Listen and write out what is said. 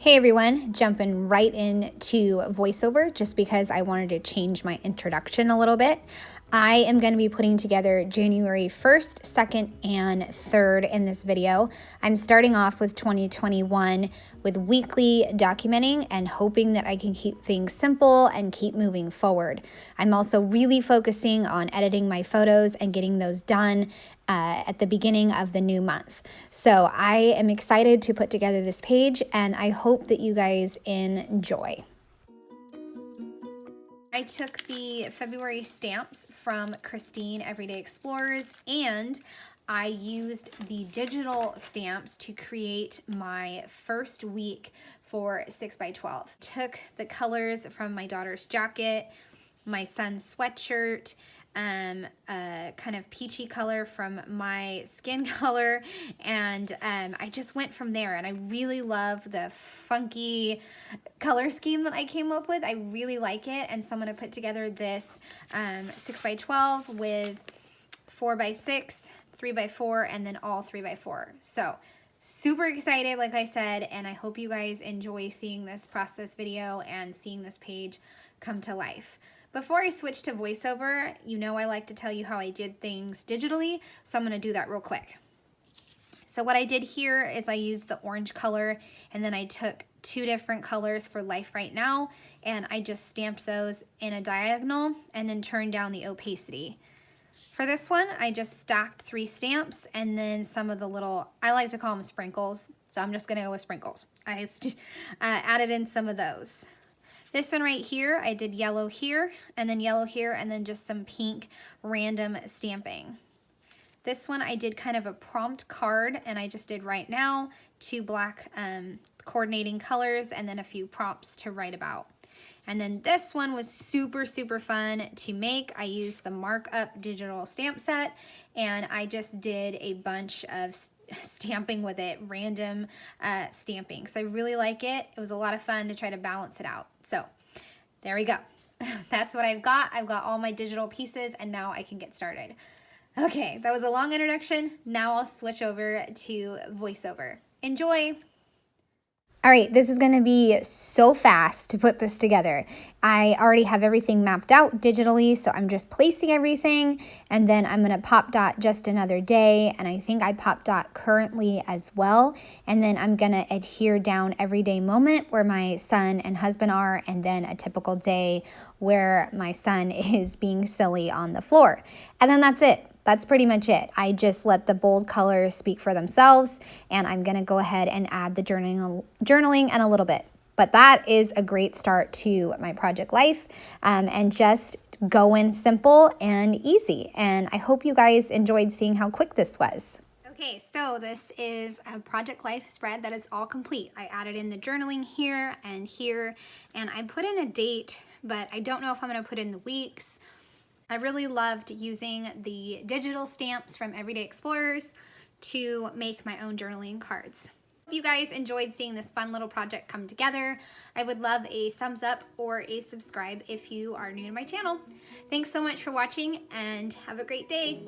Hey everyone, jumping right into voiceover just because I wanted to change my introduction a little bit. I am going to be putting together January 1st, 2nd, and 3rd in this video. I'm starting off with 2021 with weekly documenting and hoping that I can keep things simple and keep moving forward. I'm also really focusing on editing my photos and getting those done at the beginning of the new month. So I am excited to put together this page and I hope that you guys enjoy. I took the February stamps from Christine Everyday Explorers and I used the digital stamps to create my first week for 6x12. Took the colors from my daughter's jacket, my son's sweatshirt, a kind of peachy color from my skin color, and I just went from there. And I really love the funky color scheme that I came up with. I really like it, and so I'm going to put together this 6x12 with 4x6, 3x4, and then all 3x4. So super excited, like I said, and I hope you guys enjoy seeing this process video and seeing this page come to life. Before I switch to voiceover, you know I like to tell you how I did things digitally, so I'm going to do that real quick. So what I did here is I used the orange color, and then I took two different colors for Life Right Now, and I just stamped those in a diagonal and then turned down the opacity. For this one, I just stacked 3 stamps and then some of the little, I like to call them sprinkles, so I'm just going to go with sprinkles. I added in some of those. This one right here, I did yellow here, and then just some pink random stamping. This one I did kind of a prompt card, and I just did right now, 2 black coordinating colors, and then a few prompts to write about. And then this one was super, super fun to make. I used the Markup digital stamp set, and I just did a bunch of stamping with it, random stamping. So I really like it. It was a lot of fun to try to balance it out. So there we go. That's what I've got. I've got all my digital pieces, and now I can get started. Okay, that was a long introduction. Now I'll switch over to voiceover. Enjoy. All right, this is going to be so fast to put this together. I already have everything mapped out digitally, so I'm just placing everything, and then I'm going to pop dot just another day, and I think I pop dot currently as well, and then I'm going to adhere down everyday moment where my son and husband are, and then a typical day where my son is being silly on the floor. And then that's it. That's pretty much it. I just let the bold colors speak for themselves, and I'm going to go ahead and add the journaling and a little bit. But that is a great start to my project life, and just going simple and easy. And I hope you guys enjoyed seeing how quick this was. Okay, so this is a project life spread that is all complete. I added in the journaling here, and I put in a date, but I don't know if I'm going to put in the weeks. I really loved using the digital stamps from Everyday Explorers to make my own journaling cards. Hope you guys enjoyed seeing this fun little project come together. I would love a thumbs up or a subscribe if you are new to my channel. Thanks so much for watching, and have a great day.